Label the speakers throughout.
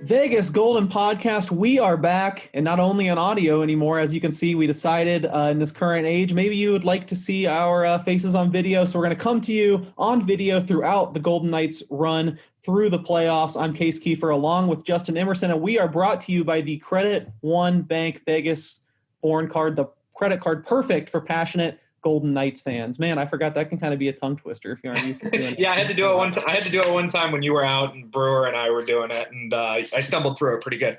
Speaker 1: Vegas Golden Podcast, we are back, and not only on audio anymore. As you can see, we decided in this current age, maybe you would like to see our faces on video, so we're going to come to you on video throughout the Golden Knights run through the playoffs. I'm Case Kiefer, along with Justin Emerson, and we are brought to you by the Credit One Bank Vegas Born Card, the credit card perfect for passionate Golden Knights fans. Man, I forgot that can kind of be a tongue twister if you aren't used to doing it.
Speaker 2: Yeah, I had to do it one time. I had to do it one time when you were out and Brewer and I were doing it, and I stumbled through it pretty good.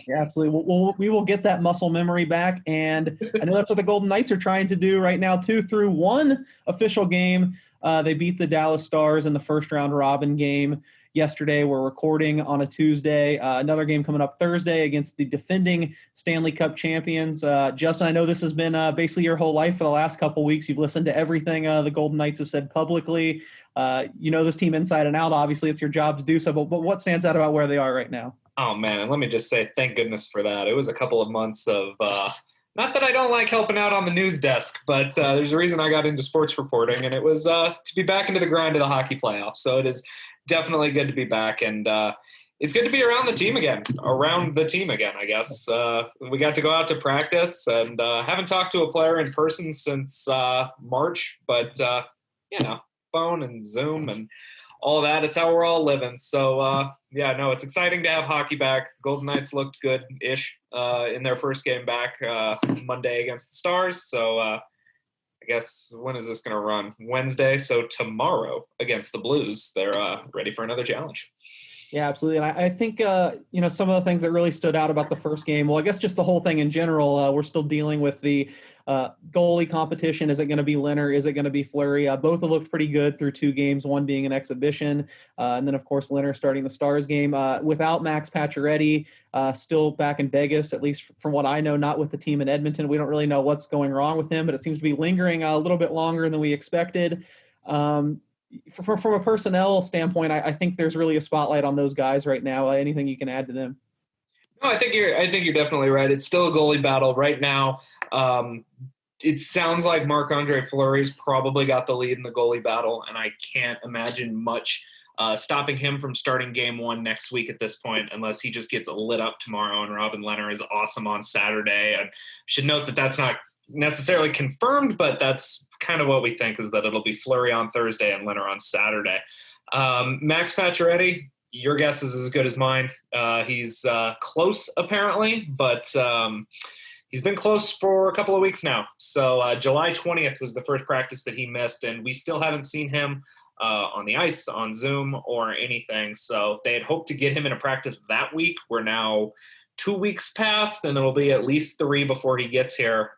Speaker 1: Yeah, absolutely. We will get that muscle memory back, and I know that's what the Golden Knights are trying to do right now too. Through one official game, they beat the Dallas Stars in the first round robin game yesterday. We're recording on a Tuesday. Another game coming up Thursday against the defending Stanley Cup champions. Justin, I know this has been basically your whole life for the last couple of weeks. You've listened to everything the Golden Knights have said publicly. You know this team inside and out. Obviously, it's your job to do so. But what stands out about where they are right now?
Speaker 2: Oh, man, and let me just say thank goodness for that. It was a couple of months of not that I don't like helping out on the news desk, but there's a reason I got into sports reporting, and it was to be back into the grind of the hockey playoffs. So it is definitely good to be back, and it's good to be around the team again, I guess. We got to go out to practice, and haven't talked to a player in person since March, but, phone and Zoom and all that, it's how we're all living. So, it's exciting to have hockey back. Golden Knights looked good-ish in their first game back Monday against the Stars, so I guess, when is this going to run? Wednesday. So tomorrow against the Blues, they're ready for another challenge.
Speaker 1: Yeah, absolutely. And I think, some of the things that really stood out about the first game, well, I guess just the whole thing in general, we're still dealing with the goalie competition. Is it going to be Leonard? Is it going to be Fleury? Both have looked pretty good through two games, one being an exhibition. And then, of course, Leonard starting the Stars game. Without Max Pacioretty, still back in Vegas, at least from what I know, not with the team in Edmonton. We don't really know what's going wrong with him, but it seems to be lingering a little bit longer than we expected. From a personnel standpoint, I think there's really a spotlight on those guys right now. Anything you can add to them?
Speaker 2: No, I think you're definitely right. It's still a goalie battle right now. It sounds like Marc-Andre Fleury's probably got the lead in the goalie battle, and I can't imagine much stopping him from starting game one next week at this point, unless he just gets lit up tomorrow and Robin Lehner is awesome on Saturday. And should note that that's not necessarily confirmed, but that's kind of what we think, is that it'll be Fleury on Thursday and Leonard on Saturday. Max Pacioretty, your guess is as good as mine. He's close apparently, but he's been close for a couple of weeks now. So July 20th was the first practice that he missed, and we still haven't seen him on the ice, on Zoom, or anything. So they had hoped to get him in a practice that week. We're now 2 weeks past, and it'll be at least 3 before he gets here.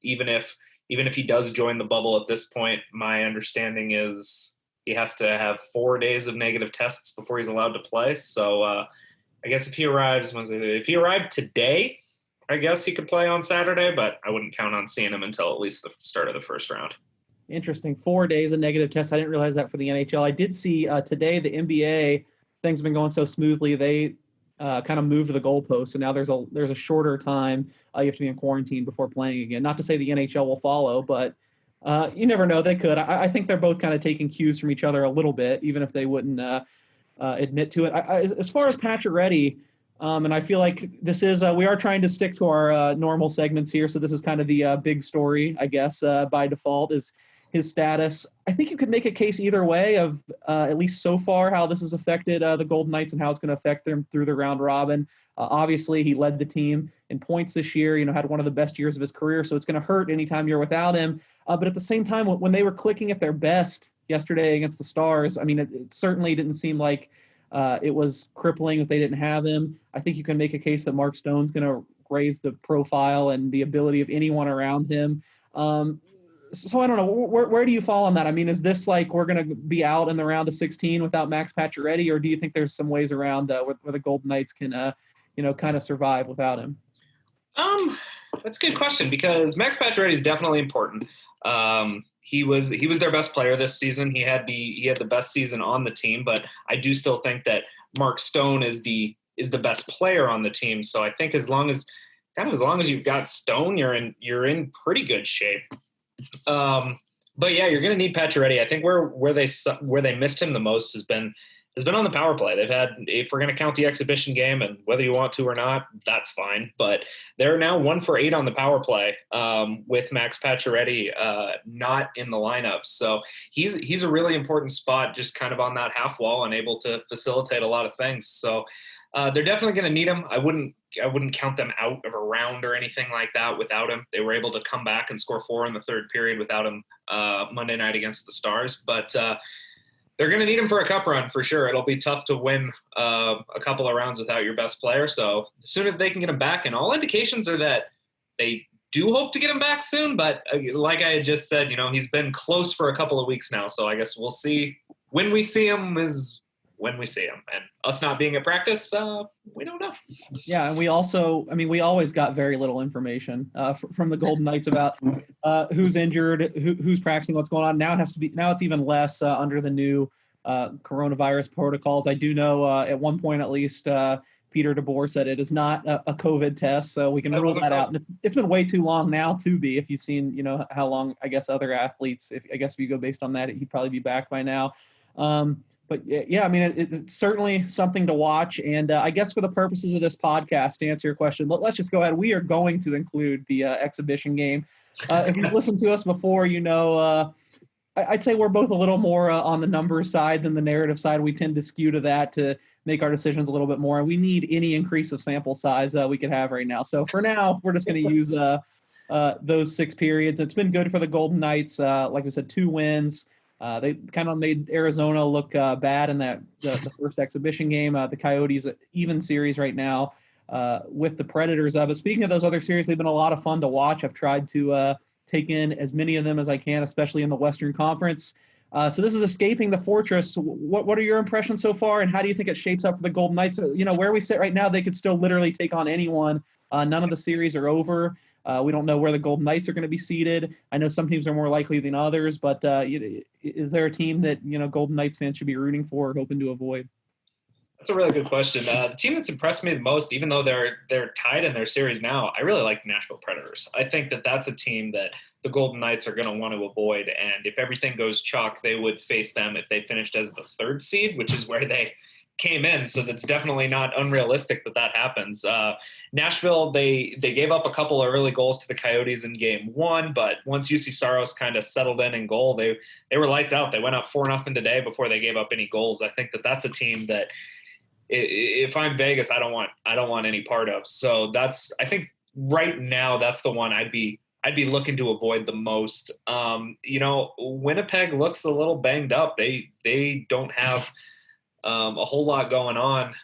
Speaker 2: Even if he does join the bubble at this point, my understanding is he has to have 4 days of negative tests before he's allowed to play. So I guess if he arrived today, I guess he could play on Saturday, but I wouldn't count on seeing him until at least the start of the first round.
Speaker 1: Interesting. 4 days of negative tests. I didn't realize that for the NHL. I did see today the NBA, things have been going so smoothly. They kind of moved the goalpost, so now there's a shorter time you have to be in quarantine before playing again. Not to say the NHL will follow, but you never know. They could. I think they're both kind of taking cues from each other a little bit, even if they wouldn't admit to it. As far as Pacioretty, and I feel like this is we are trying to stick to our normal segments here, so this is kind of the big story, I guess, by default, is his status. I think you could make a case either way of at least so far how this has affected the Golden Knights and how it's going to affect them through the round robin. Obviously, he led the team in points this year, had one of the best years of his career, so it's going to hurt anytime you're without him. But at the same time, when they were clicking at their best yesterday against the Stars, I mean, it certainly didn't seem like it was crippling if they didn't have him. I think you can make a case that Mark Stone's going to raise the profile and the ability of anyone around him. So I don't know, where do you fall on that? I mean, is this like we're going to be out in the round of 16 without Max Pacioretty, or do you think there's some ways around where the Golden Knights can, kind of survive without him?
Speaker 2: That's a good question, because Max Pacioretty is definitely important. He was their best player this season. He had the best season on the team, but I do still think that Mark Stone is the best player on the team. So I think as long as you've got Stone, you're in pretty good shape. But yeah, you're going to need Pacioretty. I think where they missed him the most has been has been on the power play. They've had, if we're going to count the exhibition game, and whether you want to or not, that's fine. But they're now 1 for 8 on the power play with Max Pacioretty not in the lineup. So he's a really important spot, just kind of on that half wall and able to facilitate a lot of things. So they're definitely going to need him. I wouldn't count them out of a round or anything like that without him. They were able to come back and score 4 in the third period without him Monday night against the Stars. But they're going to need him for a cup run for sure. It'll be tough to win a couple of rounds without your best player. So the sooner they can get him back, and all indications are that they do hope to get him back soon. But like I had just said, he's been close for a couple of weeks now. So I guess we'll see. When we see him is when we see him. And us not being at practice, we don't know.
Speaker 1: Yeah, and we always got very little information from the Golden Knights about who's injured, who's practicing, what's going on. Now it's even less under the new coronavirus protocols. I do know at one point at least Peter DeBoer said it is not a COVID test, so we can rule that out. And it's been way too long now to be. If you've seen, how long, I guess other athletes, if you go based on that, he'd probably be back by now. But yeah, it's certainly something to watch. And I guess for the purposes of this podcast, to answer your question, let's just go ahead. We are going to include the exhibition game. If you've listened to us before, I'd say we're both a little more on the numbers side than the narrative side. We tend to skew to that to make our decisions a little bit more. And we need any increase of sample size we could have right now. So for now, we're just going to use those 6 periods. It's been good for the Golden Knights. Like we said, 2 wins. They kind of made Arizona look bad in the first exhibition game. The Coyotes even series right now with the Predators. But speaking of those other series, they've been a lot of fun to watch. I've tried to take in as many of them as I can, especially in the Western Conference. So this is Escaping the Fortress. What are your impressions so far, and how do you think it shapes up for the Golden Knights? Where we sit right now, they could still literally take on anyone. None of the series are over. We don't know where the Golden Knights are going to be seated. I know some teams are more likely than others, but is there a team that Golden Knights fans should be rooting for or hoping to avoid?
Speaker 2: That's a really good question. The team that's impressed me the most, even though they're tied in their series now, I really like the Nashville Predators. I think that that's a team that the Golden Knights are going to want to avoid, and if everything goes chalk, they would face them if they finished as the 3rd seed, which is where they came in. So that's definitely not unrealistic that happens. Nashville, they gave up a couple of early goals to the Coyotes in game 1, but once UC Saros kind of settled in goal, they were lights out. They went up 4-0 today before they gave up any goals. I think that that's a team that if I'm Vegas, I don't want any part of. So I think right now that's the one I'd be looking to avoid the most. Winnipeg looks a little banged up. They don't have a whole lot going on.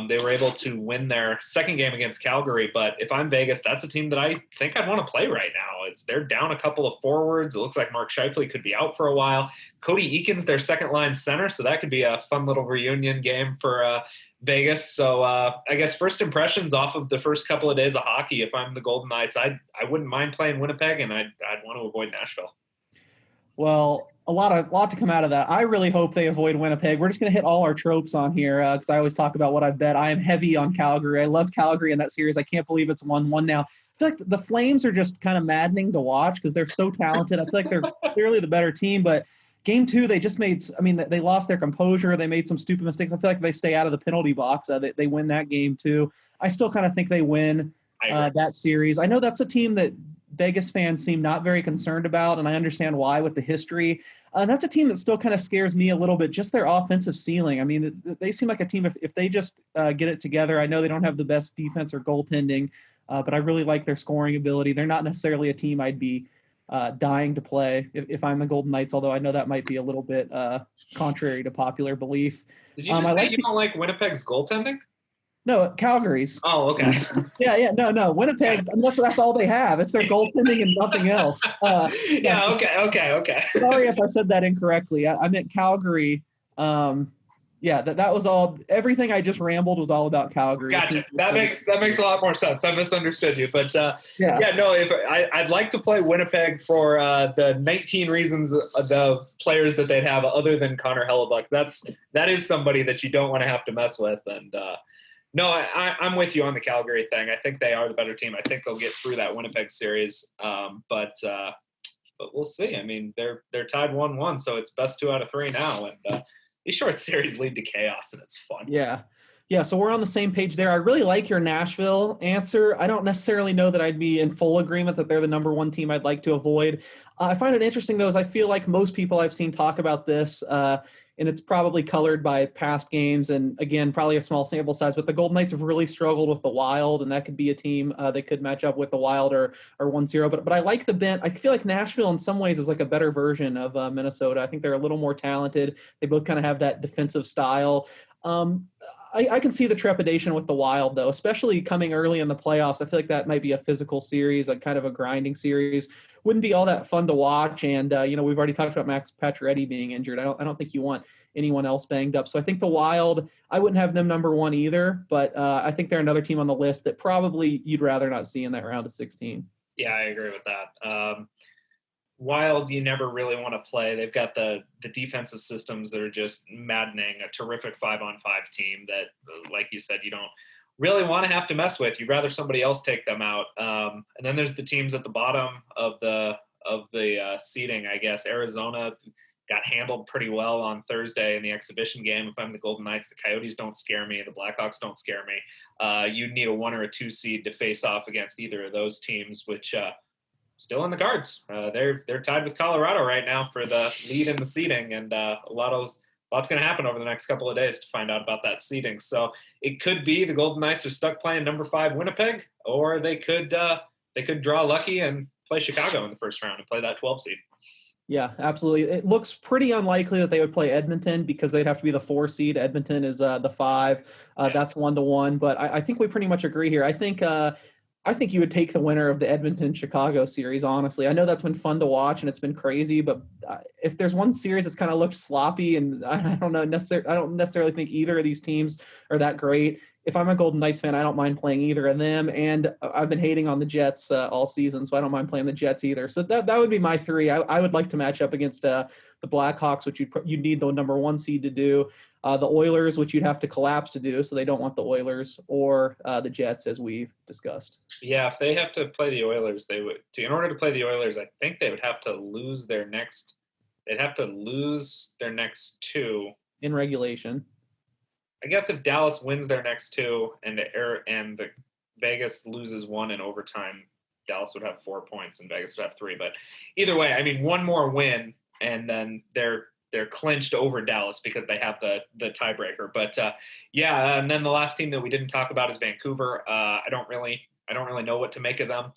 Speaker 2: They were able to win their second game against Calgary, but if I'm Vegas, that's a team that I think I'd want to play right now. They're down a couple of forwards. It looks like Mark Scheifele could be out for a while. Cody Eakin's their second-line center, so that could be a fun little reunion game for Vegas. So I guess first impressions off of the first couple of days of hockey, if I'm the Golden Knights, I wouldn't mind playing Winnipeg, and I'd want to avoid Nashville.
Speaker 1: Well, a lot to come out of that. I really hope they avoid Winnipeg. We're just going to hit all our tropes on here because I always talk about what I bet. I am heavy on Calgary. I love Calgary in that series. I can't believe it's 1-1 now. I feel like the Flames are just kind of maddening to watch because they're so talented. I feel like they're clearly the better team, but game 2, they just they lost their composure. They made some stupid mistakes. I feel like if they stay out of the penalty box, they win that game too. I still kind of think they win that series. I know that's a team that Vegas fans seem not very concerned about, and I understand why with the history. That's a team that still kind of scares me a little bit, just their offensive ceiling. They seem like a team, if they just get it together. I know they don't have the best defense or goaltending, but I really like their scoring ability. They're not necessarily a team I'd be dying to play if I'm the Golden Knights, although I know that might be a little bit contrary to popular belief.
Speaker 2: Did you just say you don't like Winnipeg's goaltending?
Speaker 1: No, Calgary's.
Speaker 2: Oh, okay.
Speaker 1: Yeah. No. Winnipeg, that's all they have. It's their goaltending and nothing else.
Speaker 2: Okay.
Speaker 1: Sorry if I said that incorrectly. I meant Calgary. That was all. Everything I just rambled was all about Calgary.
Speaker 2: Gotcha. That makes a lot more sense. I misunderstood you, but if I'd like to play Winnipeg for the 19 reasons the players that they'd have other than Connor Hellebuck. That is somebody that you don't want to have to mess with, and. No, I'm with you on the Calgary thing. I think they are the better team. I think they'll get through that Winnipeg series, but we'll see. They're tied 1-1, so it's best 2 out of 3 now, and these short series lead to chaos, and it's fun.
Speaker 1: Yeah. Yeah, so we're on the same page there. I really like your Nashville answer. I don't necessarily know that I'd be in full agreement that they're the number one team I'd like to avoid. I find it interesting, though, as I feel like most people I've seen talk about this, and it's probably colored by past games and, again, probably a small sample size, but the Golden Knights have really struggled with the Wild, and that could be a team they could match up with the Wild or 1-0. But I like the bent. I feel like Nashville in some ways is like a better version of Minnesota. I think they're a little more talented. They both kind of have that defensive style. I can see the trepidation with the Wild, though, especially coming early in the playoffs. I feel like that might be a physical series, like kind of a grinding series. Wouldn't be all that fun to watch. And, we've already talked about Max Pacioretty being injured. I don't think you want anyone else banged up. So I think the Wild, I wouldn't have them number one either, but I think they're another team on the list that probably you'd rather not see in that round of 16.
Speaker 2: Yeah, I agree with that. Wild, you never really want to play. They've got the defensive systems that are just maddening, a terrific 5-on-5 team that, like you said, you don't really want to have to mess with. You'd rather somebody else take them out. And then there's the teams at the bottom of the seeding, I guess. Arizona got handled pretty well on Thursday in the exhibition game. If I'm the Golden Knights, the Coyotes don't scare me. The Blackhawks don't scare me. You'd need a 1 or a 2 seed to face off against either of those teams, which still in the cards. They're tied with Colorado right now for the lead in the seeding, and lots going to happen over the next couple of days to find out about that seeding. So it could be the Golden Knights are stuck playing number 5 Winnipeg, or they could draw lucky and play Chicago in the first round and play that 12 seed.
Speaker 1: Yeah, absolutely. It looks pretty unlikely that they would play Edmonton because they'd have to be the 4 seed. Edmonton is the 5. That's 1-1. But I think we pretty much agree here. I think you would take the winner of the Edmonton-Chicago series, honestly. I know that's been fun to watch and it's been crazy, but if there's one series that's kind of looked sloppy, and I don't necessarily think either of these teams are that great. If I'm a Golden Knights fan, I don't mind playing either of them, and I've been hating on the Jets all season, so I don't mind playing the Jets either. So that would be my 3. I would like to match up against the Blackhawks, which you'd need the number 1 seed to do. The Oilers, which you'd have to collapse to do, so they don't want the Oilers, or the Jets, as we've discussed.
Speaker 2: Yeah, if they have to play the Oilers, they would. In order to play the Oilers, I think they would have to lose their next. They'd have to lose their next 2
Speaker 1: in regulation.
Speaker 2: I guess if Dallas wins their next 2 and the Vegas loses 1 in overtime, Dallas would have 4 points and Vegas would have 3. But either way, I mean, one more win and then they're clinched over Dallas because they have the tiebreaker. But and then the last team that we didn't talk about is Vancouver. I don't really know what to make of them.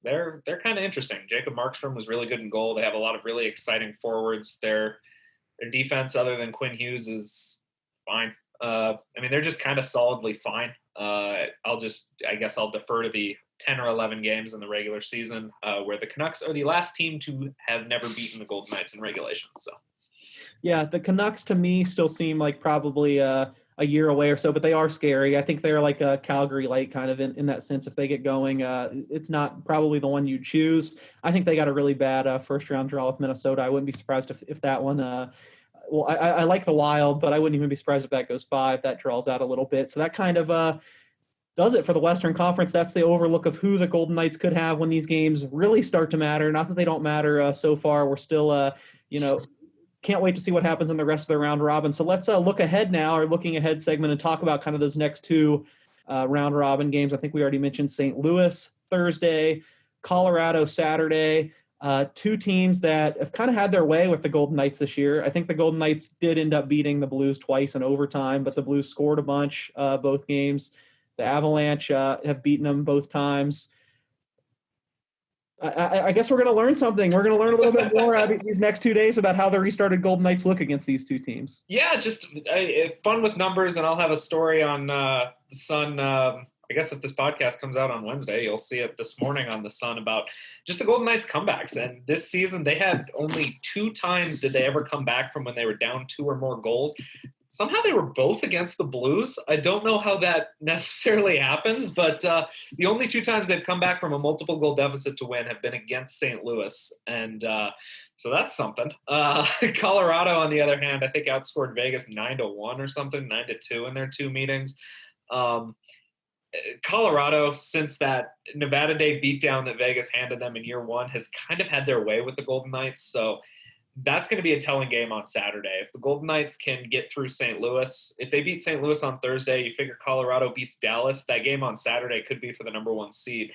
Speaker 2: They're kind of interesting. Jacob Markstrom was really good in goal. They have a lot of really exciting forwards. Their defense, other than Quinn Hughes, is fine. They're just kind of solidly fine. I'll defer to the 10 or 11 games in the regular season where the Canucks are the last team to have never beaten the Golden Knights in regulation. So,
Speaker 1: yeah, the Canucks to me still seem like probably a year away or so, but they are scary. I think they're like a Calgary light kind of in that sense. If they get going, it's not probably the one you choose. I think they got a really bad first round draw with Minnesota. I wouldn't be surprised if that one I like the Wild, but I wouldn't even be surprised if that goes 5. That draws out a little bit. So that kind of does it for the Western Conference. That's the overlook of who the Golden Knights could have when these games really start to matter. Not that they don't matter so far. We're still, can't wait to see what happens in the rest of the round robin. So let's look ahead now, our looking ahead segment, and talk about kind of those next 2 round robin games. I think we already mentioned St. Louis Thursday, Colorado Saturday. 2 teams that have kind of had their way with the Golden Knights this year. I think the Golden Knights did end up beating the Blues twice in overtime, but the Blues scored a bunch both games. The Avalanche have beaten them both times. I guess we're going to learn something. We're going to learn a little bit more these next 2 days about how the restarted Golden Knights look against these 2 teams.
Speaker 2: Yeah, just fun with numbers, and I'll have a story on the Sun. I guess if this podcast comes out on Wednesday, you'll see it this morning on the Sun about just the Golden Knights comebacks. And this season, they had only 2 times did they ever come back from when they were down 2 or more goals. Somehow they were both against the Blues. I don't know how that necessarily happens, but the only 2 times they've come back from a multiple goal deficit to win have been against St. Louis. And so that's something. Colorado, on the other hand, I think outscored Vegas 9-1 or something, 9-2 in their 2 meetings. Colorado, since that Nevada Day beatdown that Vegas handed them in year 1, has kind of had their way with the Golden Knights. So that's going to be a telling game on Saturday. If the Golden Knights can get through St. Louis, if they beat St. Louis on Thursday, you figure Colorado beats Dallas, that game on Saturday could be for the number 1 seed.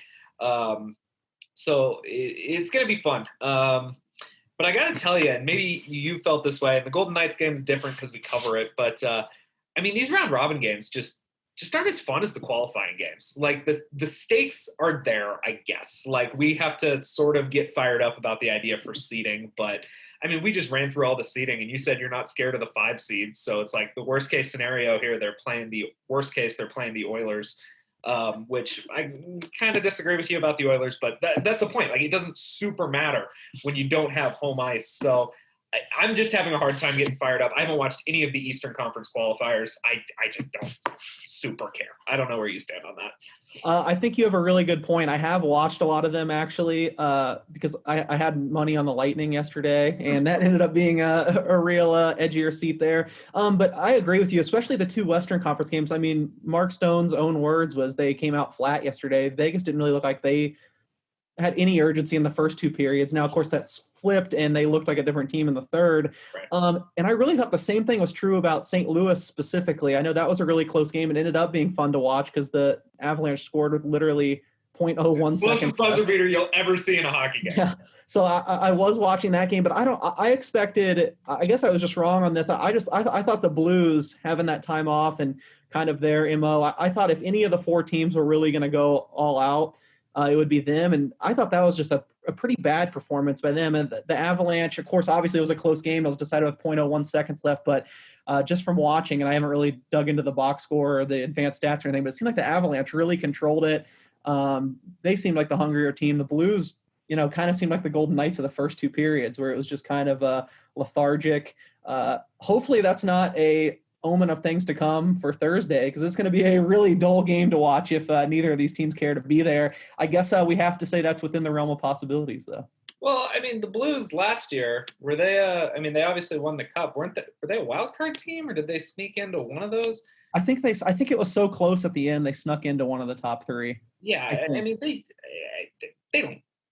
Speaker 2: So it's going to be fun. But I got to tell you, and maybe you felt this way, the Golden Knights game is different because we cover it. But, I mean, these round robin games just aren't as fun as the qualifying games. Like, the stakes are there, I guess. Like, we have to sort of get fired up about the idea for seeding. But, I mean, we just ran through all the seeding, and you said you're not scared of the 5 seeds. So it's like the worst case scenario here, they're playing the Oilers. Which I kind of disagree with you about the Oilers, but that's the point. Like, it doesn't super matter when you don't have home ice. So I'm just having a hard time getting fired up. I haven't watched any of the Eastern Conference qualifiers. I just don't super care. I don't know where you stand on that.
Speaker 1: I think you have a really good point. I have watched a lot of them, actually, because I had money on the Lightning yesterday, and that ended up being a real edgier seat there. But I agree with you, especially the 2 Western Conference games. I mean, Mark Stone's own words was they came out flat yesterday. Vegas didn't really look like they had any urgency in the first 2 periods. Now, of course, that's flipped, and they looked like a different team in the third.
Speaker 2: Right.
Speaker 1: And I really thought the same thing was true about St. Louis specifically. I know that was a really close game. It ended up being fun to watch because the Avalanche scored with literally 0.01 seconds.
Speaker 2: Closest buzzer beater you'll ever see in a hockey game.
Speaker 1: Yeah. So I was watching that game, but I expected, I guess I was just wrong on this. I thought the Blues having that time off and kind of their MO, I thought if any of the 4 teams were really going to go all out, it would be them. And I thought that was just a pretty bad performance by them. And the Avalanche, of course, obviously it was a close game. It was decided with 0.01 seconds left, but just from watching, and I haven't really dug into the box score or the advanced stats or anything, but it seemed like the Avalanche really controlled it. They seemed like the hungrier team. The Blues, kind of seemed like the Golden Knights of the first 2 periods where it was just kind of lethargic. Hopefully that's not a omen of things to come for Thursday, because it's going to be a really dull game to watch if neither of these teams care to be there. I guess we have to say that's within the realm of possibilities, though.
Speaker 2: Well, I mean, the Blues last year, were they they obviously won the cup. Were they a wild card team, or did they sneak into one of those?
Speaker 1: I think it was so close at the end they snuck into one of the top 3.
Speaker 2: Yeah, I mean they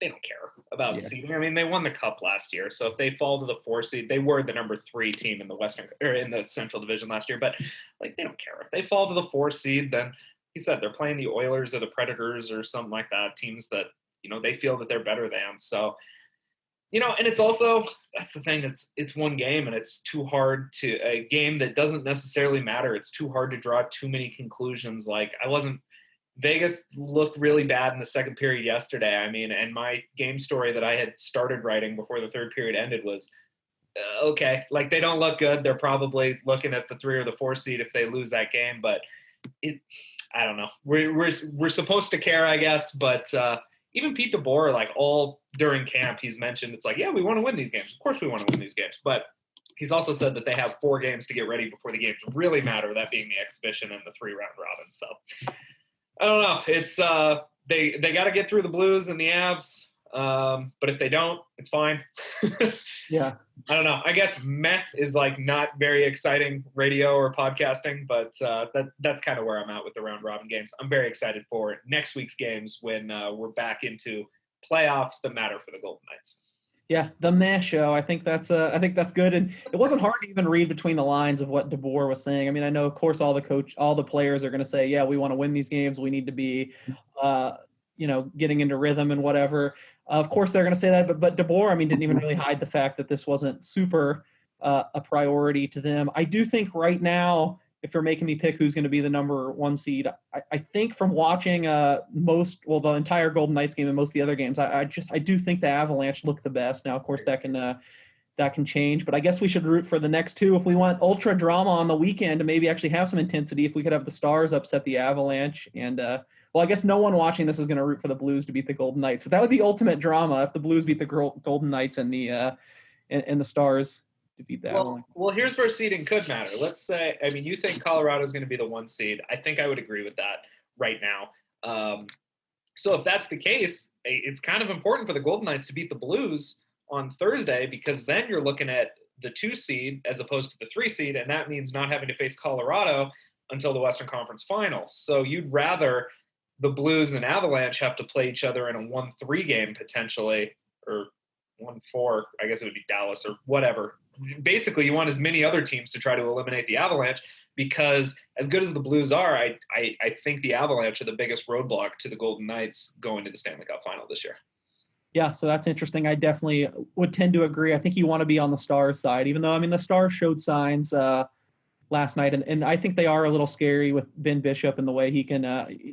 Speaker 2: don't care about seeding. I mean, they won the cup last year, so if they fall to the 4 seed, they were the number 3 team in the Western or in the Central Division last year. But like, they don't care if they fall to the 4 seed. Then he said they're playing the Oilers or the Predators or something like that, teams that they feel that they're better than. So and it's also, that's the thing. It's one game, and it's too hard to a game that doesn't necessarily matter. It's too hard to draw too many conclusions. Like, Vegas looked really bad in the second period yesterday. I mean, and my game story that I had started writing before the third period ended was, okay, like, they don't look good. They're probably looking at the 3 or the 4 seed if they lose that game. But I don't know. We're supposed to care, I guess. But even Pete DeBoer, like, all during camp, he's mentioned it's like, yeah, we want to win these games. Of course we want to win these games. But he's also said that they have 4 games to get ready before the games really matter, that being the exhibition and the 3 round robin. So I don't know. It's they got to get through the Blues and the Avs, but if they don't, it's fine.
Speaker 1: Yeah.
Speaker 2: I don't know. I guess meh is like not very exciting radio or podcasting, but that's kind of where I'm at with the round robin games. I'm very excited for next week's games when we're back into playoffs that matter for the Golden Knights.
Speaker 1: Yeah, the meh show. I think that's good, and it wasn't hard to even read between the lines of what DeBoer was saying. I mean, I know, of course, all the players are going to say, yeah, we want to win these games. We need to be, getting into rhythm and whatever. Of course, they're going to say that, but DeBoer, I mean, didn't even really hide the fact that this wasn't super a priority to them. I do think right now, if you're making me pick who's going to be the number 1 seed, I think from watching the entire Golden Knights game and most of the other games, I do think the Avalanche look the best. Now, of course, that can change, but I guess we should root for the next 2 if we want ultra drama on the weekend to maybe actually have some intensity. If we could have the Stars upset the Avalanche, and I guess no one watching this is going to root for the Blues to beat the Golden Knights, but that would be ultimate drama if the Blues beat the Golden Knights and the Stars to beat the Avalanche.
Speaker 2: Well, here's where seeding could matter. Let's say, I mean, you think Colorado is going to be the 1 seed. I think I would agree with that right now. So if that's the case, it's kind of important for the Golden Knights to beat the Blues on Thursday, because then you're looking at the 2 seed as opposed to the 3 seed, and that means not having to face Colorado until the Western Conference Finals. So you'd rather the Blues and Avalanche have to play each other in a 1-3 game potentially, or 1-4, I guess it would be Dallas or whatever. Basically, you want as many other teams to try to eliminate the Avalanche, because as good as the Blues are, I think the Avalanche are the biggest roadblock to the Golden Knights going to the Stanley Cup final this year.
Speaker 1: Yeah, so that's interesting. I definitely would tend to agree. I think you want to be on the Stars side, even though, I mean, the Stars showed signs last night, and I think they are a little scary with Ben Bishop and the way he can,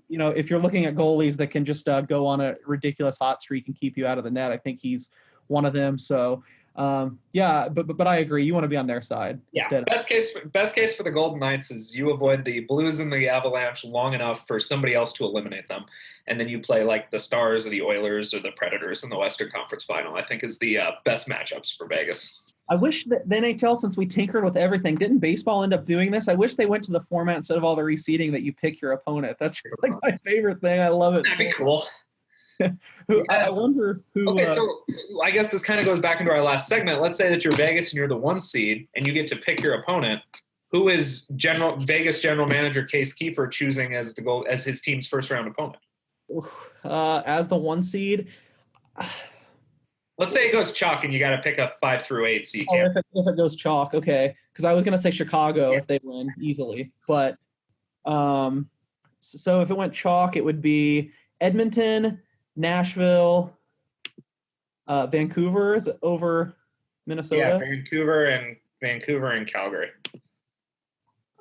Speaker 1: if you're looking at goalies that can just go on a ridiculous hot streak and keep you out of the net, I think he's one of them. So, but I agree. You want to be on their side.
Speaker 2: Yeah, best case for the Golden Knights is you avoid the Blues and the Avalanche long enough for somebody else to eliminate them, and then you play like the Stars or the Oilers or the Predators in the Western Conference Final. I think is the best matchups for Vegas.
Speaker 1: I wish that the NHL, since we tinkered with everything, didn't baseball end up doing this? I wish they went to the format instead of all the reseeding that you pick your opponent. That's like my favorite thing. I love it.
Speaker 2: That'd be cool.
Speaker 1: I wonder who.
Speaker 2: Okay, so I guess this kind of goes back into our last segment. Let's say that you're Vegas and you're the 1 seed, and you get to pick your opponent. Who is Vegas general manager Case Kiefer choosing as his team's first round opponent?
Speaker 1: As the 1 seed.
Speaker 2: Let's say it goes chalk and you got to pick up 5 through 8, so you can't.
Speaker 1: If it goes chalk, okay. Because I was going to say Chicago if they win easily, but so if it went chalk, it would be Edmonton, Nashville, Vancouver is over Minnesota.
Speaker 2: Yeah, Vancouver and Calgary.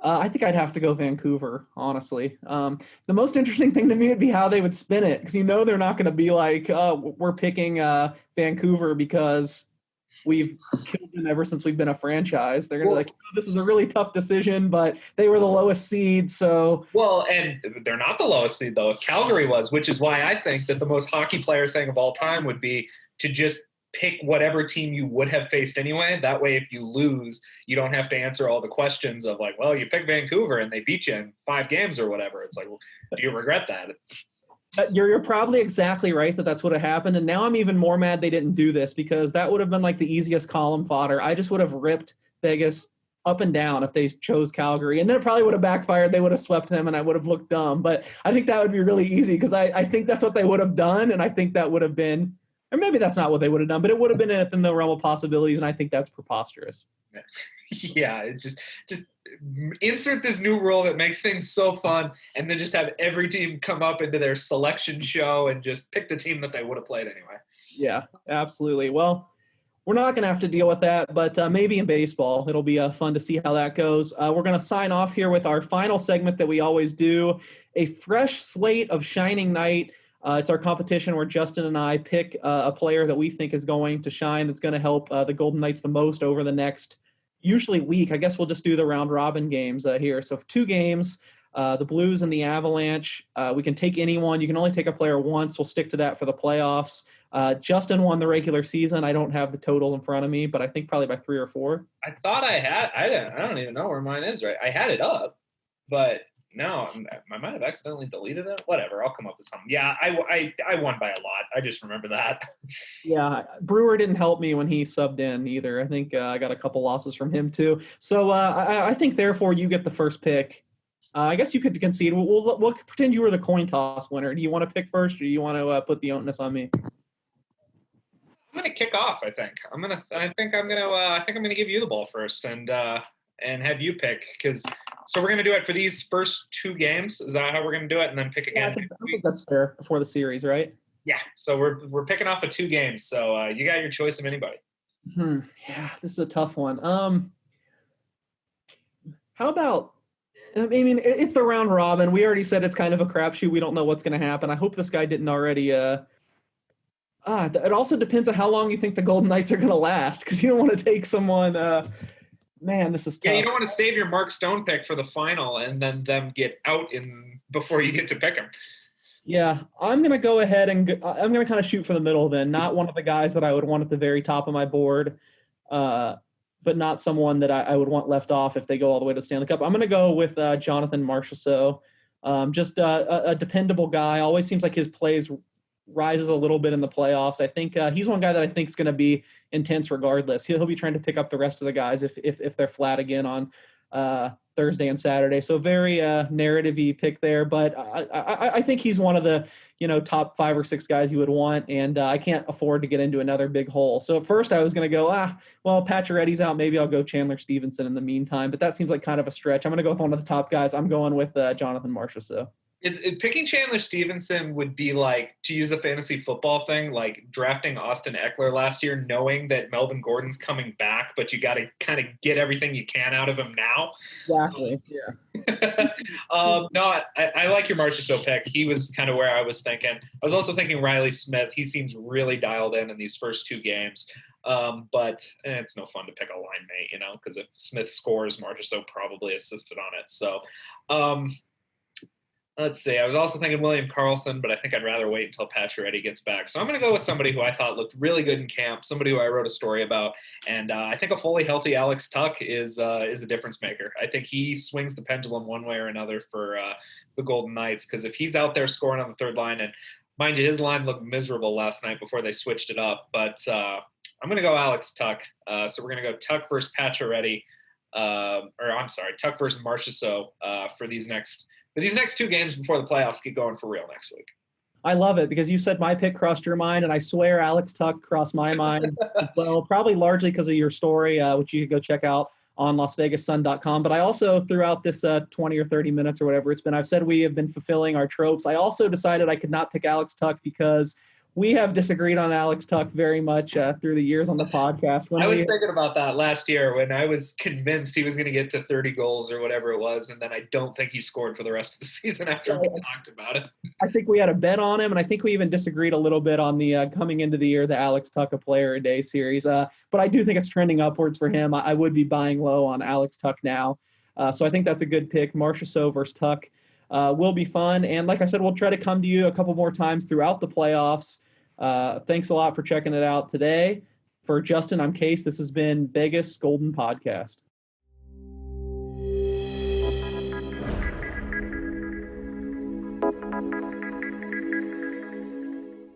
Speaker 1: I think I'd have to go Vancouver, honestly. The most interesting thing to me would be how they would spin it, because they're not going to be like, we're picking Vancouver because we've killed them ever since we've been a franchise. They're going to be like, this is a really tough decision, but they were the lowest seed, so.
Speaker 2: Well, and they're not the lowest seed, though. If Calgary was, which is why I think that the most hockey player thing of all time would be to just pick whatever team you would have faced anyway. That way, if you lose, you don't have to answer all the questions of like, well, you picked Vancouver and they beat you in 5 games or whatever. It's like, well, do you regret that?
Speaker 1: You're probably exactly right that that's what happened. And now I'm even more mad they didn't do this, because that would have been like the easiest column fodder. I just would have ripped Vegas up and down if they chose Calgary. And then it probably would have backfired. They would have swept them and I would have looked dumb. But I think that would be really easy, because I think that's what they would have done. And I think that would have been, or maybe that's not what they would have done, but it would have been within the realm of possibilities, and I think that's preposterous.
Speaker 2: Yeah, it just insert this new rule that makes things so fun, and then just have every team come up into their selection show and just pick the team that they would have played anyway.
Speaker 1: Yeah, absolutely. Well, we're not going to have to deal with that, but maybe in baseball, it'll be fun to see how that goes. We're going to sign off here with our final segment that we always do, a fresh slate of Shining Knight. It's our competition where Justin and I pick a player that we think is going to shine, that's going to help the Golden Knights the most over the next, usually week. I guess we'll just do the round robin games here. So 2 games, the Blues and the Avalanche. We can take anyone. You can only take a player once. We'll stick to that for the playoffs. Justin won the regular season. I don't have the total in front of me, but I think probably by 3 or 4.
Speaker 2: I thought I had. I don't even know where mine is. Right, I had it up, but. No, I might have accidentally deleted it. Whatever, I'll come up with something. Yeah, I won by a lot. I just remember that.
Speaker 1: Yeah, Brewer didn't help me when he subbed in either. I think I got a couple losses from him too. So I think, therefore, you get the first pick. I guess you could concede. We'll pretend you were the coin toss winner. Do you want to pick first, or do you want to put the onus on me?
Speaker 2: I'm going to kick off. I think I'm going to give you the ball first and have you pick, because. So we're going to do it for these first 2 games. Is that how we're going to do it? And then pick again?
Speaker 1: Yeah, I think that's fair before the series, right?
Speaker 2: Yeah. So we're picking off of 2 games. So you got your choice of anybody.
Speaker 1: Yeah, this is a tough one. How about, I mean, it's the round robin. We already said it's kind of a crapshoot. We don't know what's going to happen. I hope this guy didn't already. It also depends on how long you think the Golden Knights are going to last, because you don't want to take someone man, this is tough.
Speaker 2: Yeah, you don't want to save your Mark Stone pick for the final and then them get out before you get to pick them.
Speaker 1: Yeah, I'm going to go ahead and I'm going to kind of shoot for the middle then. Not one of the guys that I would want at the very top of my board, but not someone that I would want left off if they go all the way to the Stanley Cup. I'm going to go with Jonathan Marsha. So just a dependable guy. Always seems like his plays rises a little bit in the playoffs. I think he's one guy that I think is going to be intense regardless. He'll be trying to pick up the rest of the guys if they're flat again on Thursday and Saturday. So very narrative-y pick there, but I think he's one of the top 5 or 6 guys you would want, and I can't afford to get into another big hole. So at first I was going to go, well, Pacioretty's out, maybe I'll go Chandler Stevenson in the meantime, but that seems like kind of a stretch. I'm going to go with one of the top guys. I'm going with Jonathan Marsha. So.
Speaker 2: Picking Chandler Stevenson would be like, to use a fantasy football thing, like drafting Austin Eckler last year, knowing that Melvin Gordon's coming back, but you got to kind of get everything you can out of him now.
Speaker 1: Exactly. Yeah.
Speaker 2: No, I like your Marchessault pick. He was kind of where I was thinking. I was also thinking Riley Smith. He seems really dialed in these first 2 games. But it's no fun to pick a line mate, because if Smith scores, Marchessault probably assisted on it. So, let's see. I was also thinking William Karlsson, but I think I'd rather wait until Pacioretty gets back. So I'm going to go with somebody who I thought looked really good in camp, somebody who I wrote a story about, and I think a fully healthy Alex Tuch is a difference maker. I think he swings the pendulum one way or another for the Golden Knights, because if he's out there scoring on the third line, and mind you, his line looked miserable last night before they switched it up, but I'm going to go Alex Tuch. So we're going to go Tuch versus Pacioretty, Tuch versus Marchessault for these next 2 games before the playoffs get going for real next week.
Speaker 1: I love it because you said my pick crossed your mind, and I swear Alex Tuch crossed my mind as well, probably largely because of your story, which you can go check out on LasVegasSun.com. But I also, throughout this 20 or 30 minutes or whatever it's been, I've said we have been fulfilling our tropes. I also decided I could not pick Alex Tuch because we have disagreed on Alex Tuch very much through the years on the podcast.
Speaker 2: I was thinking about that last year when I was convinced he was going to get to 30 goals or whatever it was, and then I don't think he scored for the rest of the season after we talked about it.
Speaker 1: I think we had a bet on him, and I think we even disagreed a little bit on the coming into the year, the Alex Tuch a player a day series. But I do think it's trending upwards for him. I would be buying low on Alex Tuch now. So I think that's a good pick. Marchessault versus Tuch will be fun. And like I said, we'll try to come to you a couple more times throughout the playoffs. Thanks a lot for checking it out today. For Justin, I'm Case. This has been Vegas Golden Podcast.